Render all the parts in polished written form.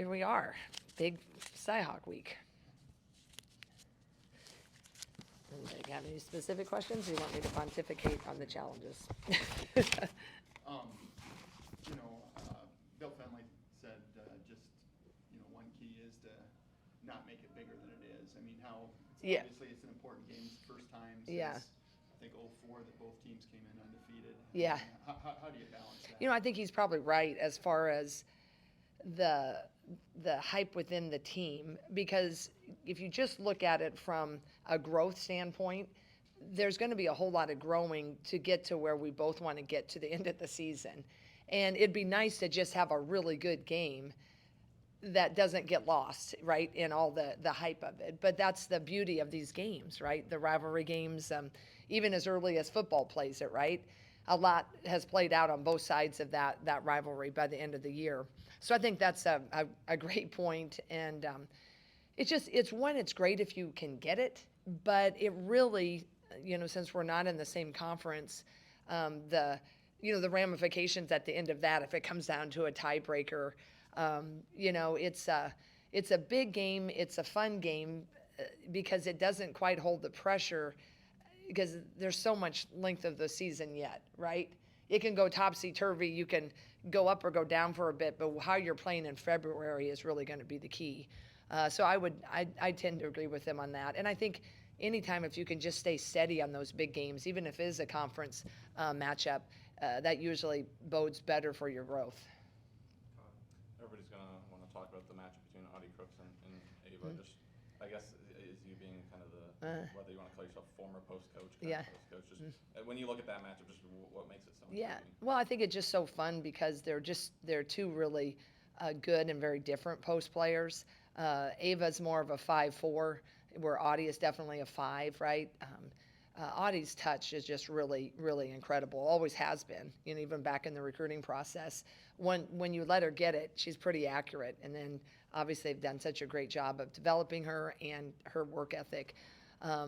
here we are, big Cyhawk week. Do you have any specific questions, or you want me to pontificate on the challenges? You know, Bill Fenley said just, you know, one key is to not make it bigger than it is. I mean, Yeah. obviously it's an important game. It's the first time since, Yeah. I think, '04 that both teams came in undefeated. Yeah. How do you balance that? You know, I think he's probably right as far as the hype within the team, because if you just look at it from a growth standpoint, there's going to be a whole lot of growing to get to where we both want to get to the end of the season. And it'd be nice to just have a really good game that doesn't get lost, right, in all the hype of it. But that's the beauty of these games, right? The rivalry games, even as early as football plays it, right? A lot has played out on both sides of that rivalry by the end of the year. So I think that's a great point. And it's great if you can get it, but it really, you know, since we're not in the same conference, the ramifications at the end of that, if it comes down to a tiebreaker, you know, it's a big game. It's a fun game because it doesn't quite hold the pressure because there's so much length of the season yet, right? It can go topsy-turvy. You can go up or go down for a bit, but how you're playing in February is really going to be the key. So I tend to agree with them on that. And I think anytime if you can just stay steady on those big games, even if it is a conference matchup, that usually bodes better for your growth. Everybody's going to want to talk about the matchup between Audie Crooks and Ava. Just, I guess, is you being kind of whether you want to call yourself former post coach, Yeah. post coach. Just when you look at that matchup, just what makes it so Yeah. intriguing? Well, I think it's just so fun because they're two really good and very different post players. Ava's more of a 5-4, where Audie is definitely a 5, right? Audie's touch is just really, really incredible. Always has been, you know, even back in the recruiting process. When you let her get it, she's pretty accurate. And then obviously they've done such a great job of developing her and her work ethic.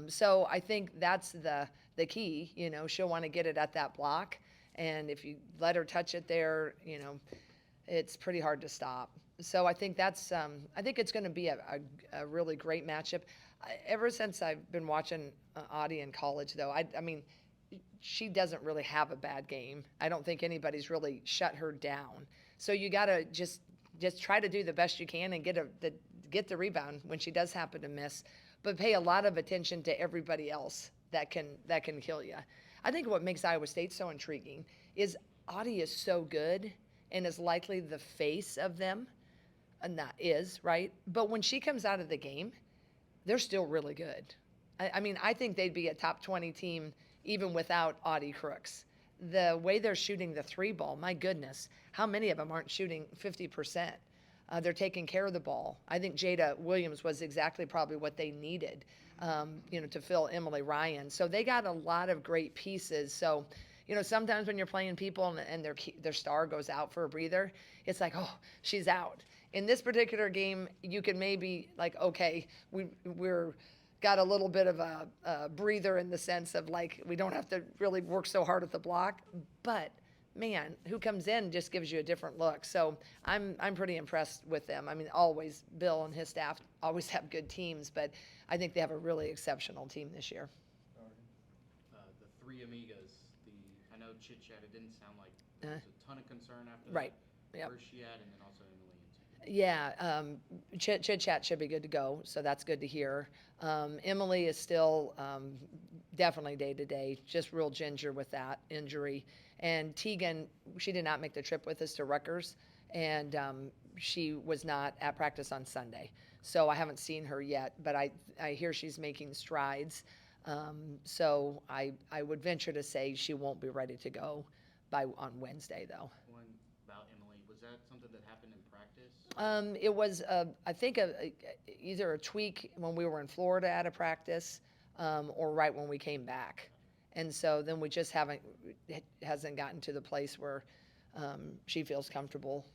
So I think that's the key. You know, she'll want to get it at that block, and if you let her touch it there, you know, it's pretty hard to stop. So I think I think it's going to be a really great matchup. Ever since I've been watching Audie in college, though, I mean, she doesn't really have a bad game. I don't think anybody's really shut her down. So you got to just try to do the best you can and get the rebound when she does happen to miss, but pay a lot of attention to everybody else that can kill you. I think what makes Iowa State so intriguing is Audie is so good and is likely the face of them, and that is, right? But when she comes out of the game, they're still really good. I mean, I think they'd be a top 20 team even without Audie Crooks. The way they're shooting the 3 ball, my goodness, how many of them aren't shooting 50%? They're taking care of the ball. I think Jada Williams was exactly probably what they needed, you know, to fill Emily Ryan. So they got a lot of great pieces. So, you know, sometimes when you're playing people and their star goes out for a breather, it's like, oh, she's out. In this particular game, you can maybe like, okay, we're got a little bit of a breather in the sense of like we don't have to really work so hard at the block, but man, who comes in just gives you a different look. So I'm pretty impressed with them. I mean, always Bill and his staff always have good teams, but I think they have a really exceptional team this year. The three amigas. I know Chit Chat. It didn't sound like there was a ton of concern after Right. that. Yep. Where's she at, and then also Emily and Susan. Yeah, Chit Chat should be good to go, so that's good to hear. Emily is still definitely day to day, just real ginger with that injury. And Tegan, she did not make the trip with us to Rutgers, and she was not at practice on Sunday. So I haven't seen her yet, but I hear she's making strides. So I would venture to say she won't be ready to go on Wednesday, though. One about Emily. Was that something that happened in practice? It was, I think, either a tweak when we were in Florida at a practice, or right when we came back. And so then we just hasn't gotten to the place where she feels comfortable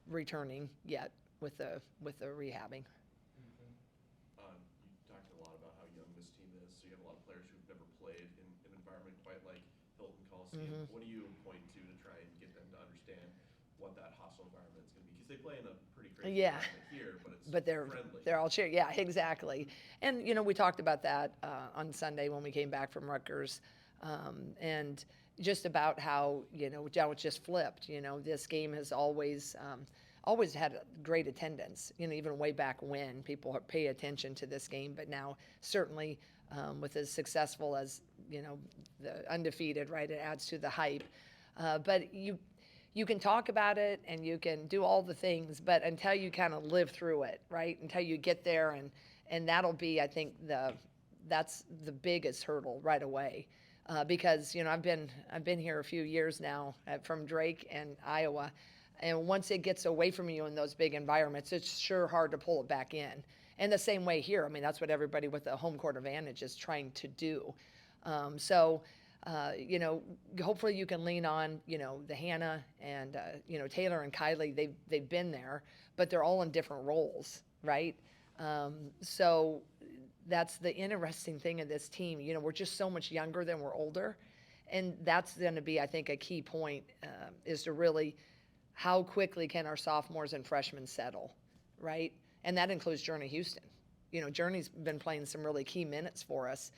returning yet with the rehabbing. You talked a lot about how young this team is, so you have a lot of players who've never played in an environment quite like Hilton Coliseum. Mm-hmm. What do you point to try and get them to understand what that hostile environment is going to be? Because they play in a pretty crazy Yeah. here, but it's But friendly. they're all cheering. Yeah, exactly. And we talked about that on Sunday when we came back from Rutgers, and just about how how it just flipped. This game has always had great attendance. Even way back when people pay attention to this game, but now certainly with as successful as the undefeated, right? It adds to the hype. But you can talk about it and you can do all the things, but until you kind of live through it, right? Until you get there, and that'll be, I think, that's the biggest hurdle right away, because I've been here a few years now from Drake and Iowa, and once it gets away from you in those big environments, it's sure hard to pull it back in. And the same way here. I mean, that's what everybody with the home court advantage is trying to do. Hopefully you can lean on, the Hannah and, Taylor and Kylie, they've been there, but they're all in different roles, right? So that's the interesting thing of this team. We're just so much younger than we're older. And that's going to be, I think, a key point, is to really how quickly can our sophomores and freshmen settle, right? And that includes Journey Houston. Journey's been playing some really key minutes for us.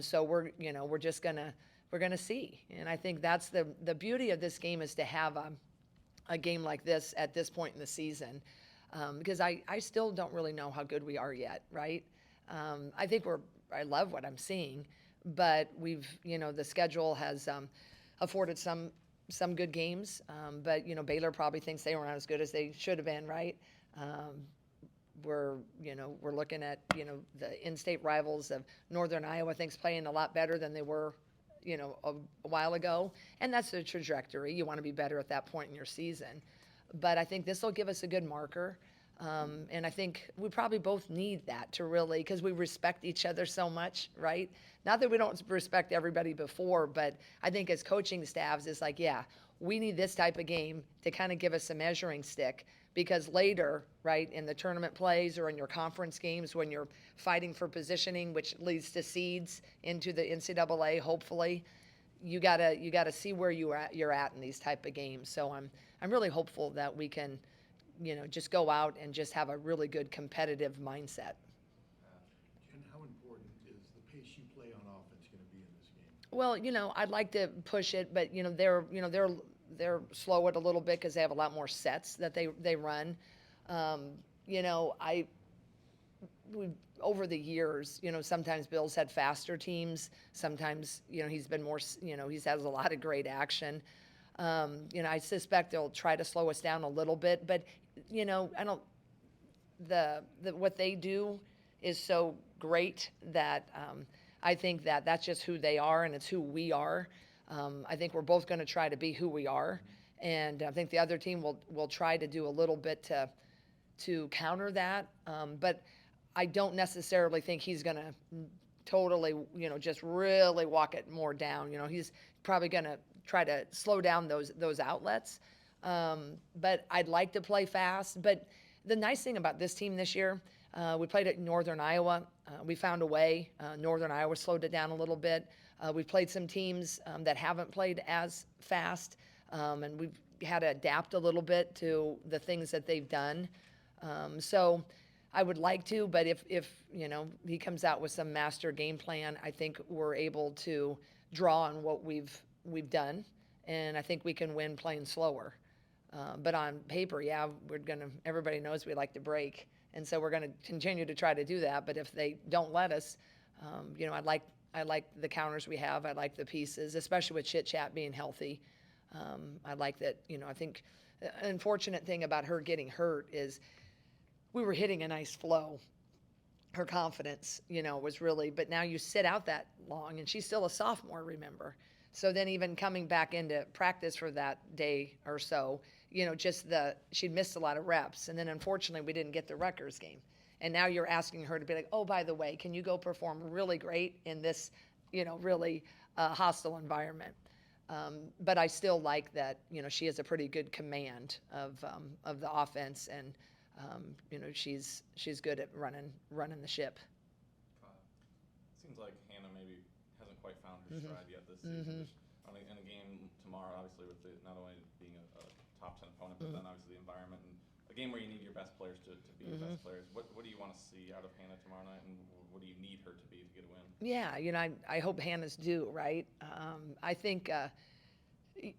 So we're just we're gonna see. And I think that's the beauty of this game, is to have a game like this at this point in the season, because I still don't really know how good we are yet, right? I think I love what I'm seeing, but the schedule has afforded some good games, but Baylor probably thinks they weren't as good as they should have been, right? We're looking at the in-state rivals of Northern Iowa, thinks playing a lot better than they were a while ago, and that's the trajectory. You want to be better at that point in your season, but I think this will give us a good marker, and I think we probably both need that to really, because we respect each other so much, right? Not that we don't respect everybody before, but I think as coaching staffs, it's like, yeah, we need this type of game to kind of give us a measuring stick, because later, right, in the tournament plays or in your conference games, when you're fighting for positioning, which leads to seeds into the NCAA, hopefully, you gotta see where you're at in these type of games. So I'm really hopeful that we can, just go out and just have a really good competitive mindset. And how important is the pace you play on offense going to be in this game? Well, I'd like to push it, but they're slow it a little bit because they have a lot more sets that they run. We over the years, sometimes Bill's had faster teams. Sometimes, he's been more, he has a lot of great action. I suspect they'll try to slow us down a little bit, but I don't. What they do is so great that I think that that's just who they are, and it's who we are. I think we're both going to try to be who we are, and I think the other team will try to do a little bit to counter that. But I don't necessarily think he's going to totally, just really walk it more down. He's probably going to try to slow down those outlets. But I'd like to play fast. But the nice thing about this team this year, we played at Northern Iowa. We found a way. Northern Iowa slowed it down a little bit. We played some teams that haven't played as fast, and we've had to adapt a little bit to the things that they've done. So I would like to, but if he comes out with some master game plan, I think we're able to draw on what we've done, and I think we can win playing slower. But on paper, yeah, everybody knows we like to break, and so we're gonna continue to try to do that. But if they don't let us, I like the counters we have. I like the pieces, especially with Chit Chat being healthy. I like that. I think an unfortunate thing about her getting hurt is we were hitting a nice flow. Her confidence, was really. But now you sit out that long, and she's still a sophomore. Remember. So then even coming back into practice for that day or so, she'd missed a lot of reps. And then unfortunately we didn't get the Rutgers game. And now you're asking her to be like, oh, by the way, can you go perform really great in this, really hostile environment? But I still like that, she has a pretty good command of the offense, and, she's good at running the ship. Seems like Hannah maybe hasn't quite found her stride yet this season. In a game tomorrow, obviously, with not only being a top 10 opponent, but then obviously the environment and a game where you need your best players to be your best players. What do you want to see out of Hannah tomorrow night, and what do you need her to be to get a win? Yeah, I hope Hannah's due, right? I think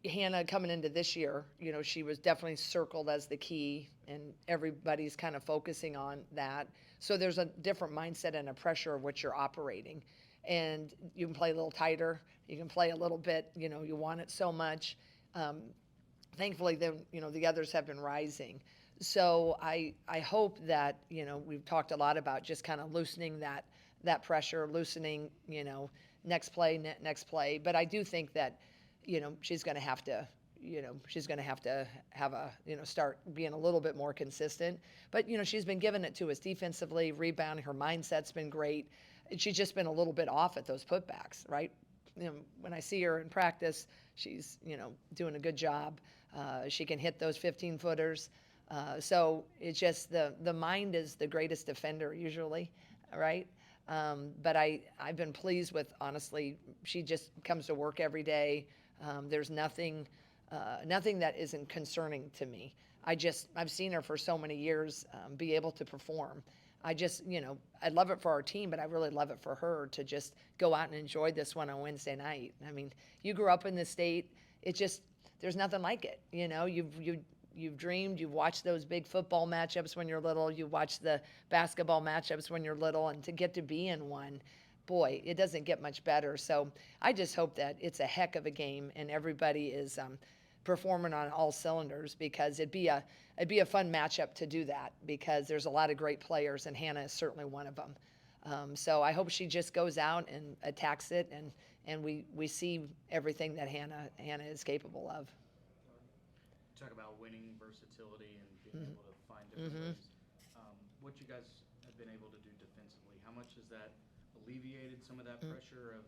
Hannah coming into this year, she was definitely circled as the key, and everybody's kind of focusing on that. So there's a different mindset and a pressure of what you're operating. And you can play a little tighter, you can play a little bit, you want it so much. Thankfully, the others have been rising. So I hope that, we've talked a lot about just kind of loosening that pressure, loosening, next play. But I do think that, she's going to have to, have a, start being a little bit more consistent. But, she's been giving it to us defensively, rebounding. Her mindset's been great. She's just been a little bit off at those putbacks, right? When I see her in practice, she's, doing a good job. She can hit those 15-footers. So it's just the mind is the greatest defender usually, right? But I've been pleased with, honestly, she just comes to work every day. There's nothing that isn't concerning to me. I've seen her for so many years be able to perform. I just, I love it for our team, but I really love it for her to just go out and enjoy this one on Wednesday night. I mean, you grew up in this state. There's nothing like it. You've dreamed, you've watched those big football matchups when you're little, you watched the basketball matchups when you're little, and to get to be in one, boy, it doesn't get much better. So I just hope that it's a heck of a game and everybody is performing on all cylinders, because it'd be a fun matchup to do that, because there's a lot of great players and Hannah is certainly one of them. So I hope she just goes out and attacks it, and we see everything that Hannah is capable of. Talk about winning versatility and being able to find different ways. What you guys have been able to do defensively, how much has that alleviated some of that pressure of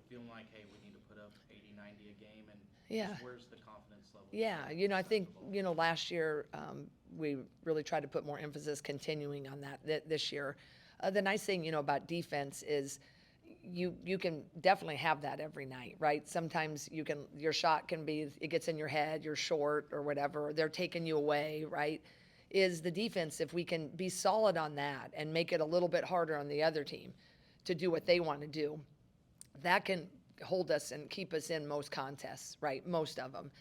feeling like, hey, we need to put up 80, 90 a game, and just where's the confidence level? Yeah, I think, last year we really tried to put more emphasis continuing on that this year. The nice thing, about defense is you can definitely have that every night, right? Sometimes your shot can be, it gets in your head, you're short or whatever, they're taking you away, right? Is the defense, if we can be solid on that and make it a little bit harder on the other team to do what they want to do, that can hold us and keep us in most contests, right? Most of them.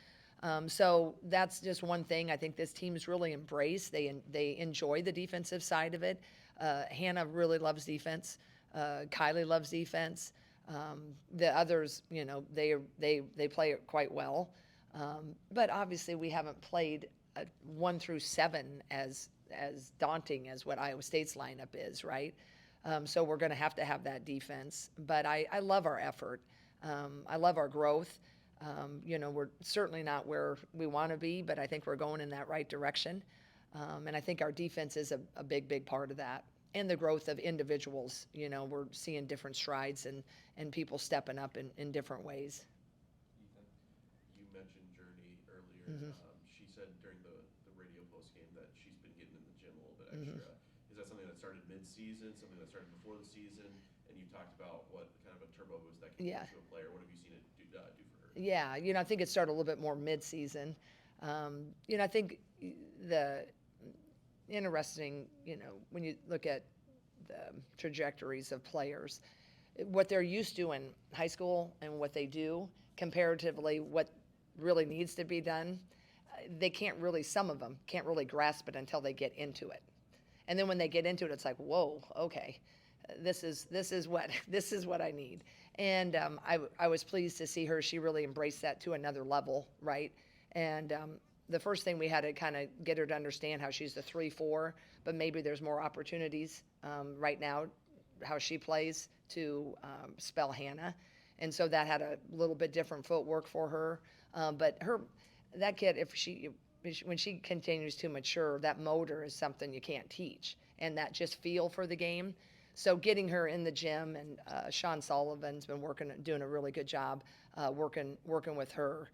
So that's just one thing I think this team's really embraced. They enjoy the defensive side of it. Hannah really loves defense. Kylie loves defense. The others, they play it quite well. But obviously we haven't played 1 through 7 as daunting as what Iowa State's lineup is, right? So we're going to have that defense. But I love our effort. I love our growth. We're certainly not where we want to be, but I think we're going in that right direction. And I think our defense is a big part of that. And the growth of individuals, we're seeing different strides and people stepping up in different ways. Ethan, you mentioned Journey earlier. She said during the radio post game that she's been getting in the gym a little bit extra. Is that something that started mid-season, something that started before the season? And you talked about what kind of a turbo boost that can give to a player. What have you seen it do for her? Yeah, I think it started a little bit more mid-season. I think the interesting, when you look at the trajectories of players, what they're used to in high school and what they do comparatively, what really needs to be done, some of them can't really grasp it until they get into it. And then when they get into it, it's like, whoa, okay, this is what I need. And I was pleased to see her. She really embraced that to another level, right? And the first thing we had to kind of get her to understand how she's the 3-4, but maybe there's more opportunities right now, how she plays to spell Hannah. And so that had a little bit different footwork for her. But that kid, when she continues to mature, that motor is something you can't teach. And that just feel for the game. So getting her in the gym, and Sean Sullivan's been doing a really good job working with her.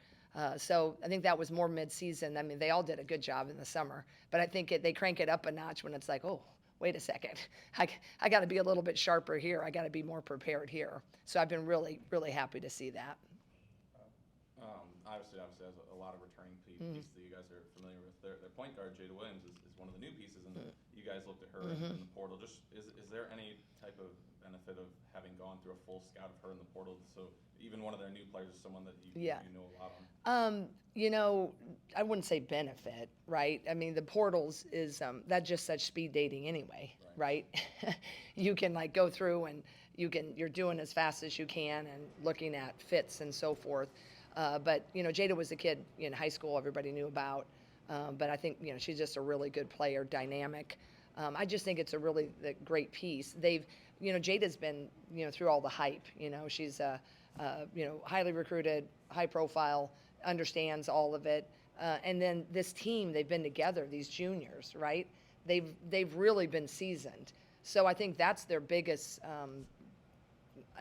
So I think that was more mid-season. I mean, they all did a good job in the summer, but I think they crank it up a notch when it's like, oh, wait a second, I got to be a little bit sharper here. I got to be more prepared here. So I've been really, really happy to see that. Obviously has a lot of returning pieces that you guys are familiar with. Their point guard, Jada Williams, is one of the new pieces, and you guys looked at her in the portal. Just is there any type of benefit of having gone through a full scout of her in the portal? So even one of their new players is someone that you know a lot on. You know, I wouldn't say benefit, right? I mean, the portals is that's just such speed dating anyway, right? You can like go through and you're doing as fast as you can and looking at fits and so forth. But you know, Jada was a kid in high school everybody knew about. But I think, you know, she's just a really good player, dynamic. I just think it's a really great piece. You know, Jada's been, you know, through all the hype. You know, she's you know, highly recruited, high profile, understands all of it. And then this team, they've been together, these juniors, right? They've really been seasoned. So I think that's their biggest, on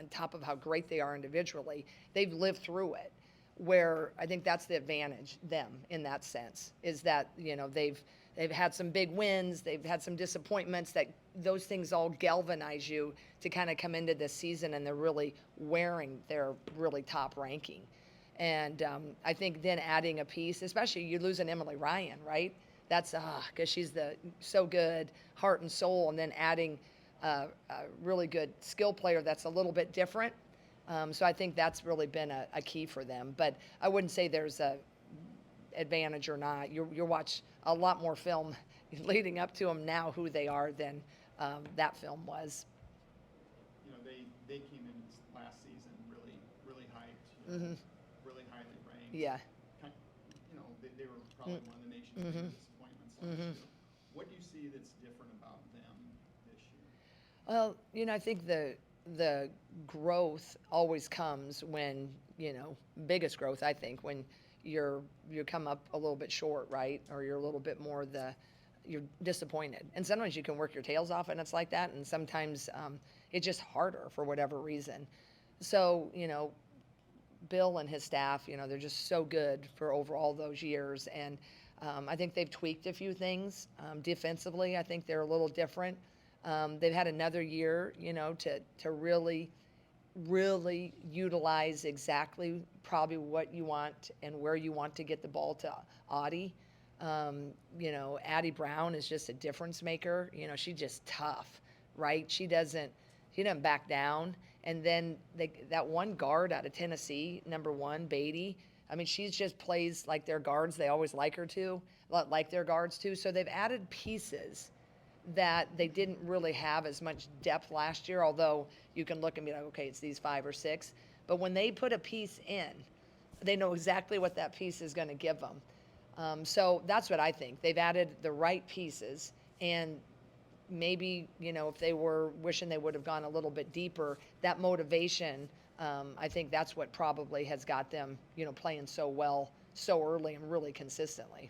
top of how great they are individually, they've lived through it. Where I think that's the advantage, them, in that sense, is that, you know, they've had some big wins, they've had some disappointments, that those things all galvanize you to kind of come into this season, and they're really wearing their really top ranking. And I think then adding a piece, especially you losing Emily Ryan, right? That's because she's so good, heart and soul, and then adding a really good skill player that's a little bit different. So I think that's really been a key for them. But I wouldn't say there's a advantage or not. You'll watch a lot more film leading up to them now, who they are, than that film was. You know, they came in last season really hyped, you know, really highly ranked. Yeah. You know, they were probably one of the nation's biggest disappointments last year. What do you see that's different about them this year? Well, you know, I think the growth always comes when, you know, biggest growth, I think, when you come up a little bit short, right? Or you're a little bit more you're disappointed. And sometimes you can work your tails off and it's like that. And sometimes it's just harder for whatever reason. So, you know, Bill and his staff, you know, they're just so good for over all those years. And I think they've tweaked a few things. Defensively, I think they're a little different. They've had another year, you know, to really utilize exactly probably what you want and where you want to get the ball to Audie. You know, Addie Brown is just a difference maker. You know, she's just tough, right? She doesn't back down. And then that one guard out of Tennessee, number 1, Beatty, I mean, she just plays like their guards. They always like her to, like their guards too. So they've added pieces that they didn't really have as much depth last year, although you can look and be like, okay, it's these 5 or 6. But when they put a piece in, they know exactly what that piece is going to give them. So that's what I think. They've added the right pieces, and maybe, you know, if they were wishing they would have gone a little bit deeper, that motivation, I think that's what probably has got them, you know, playing so well so early and really consistently.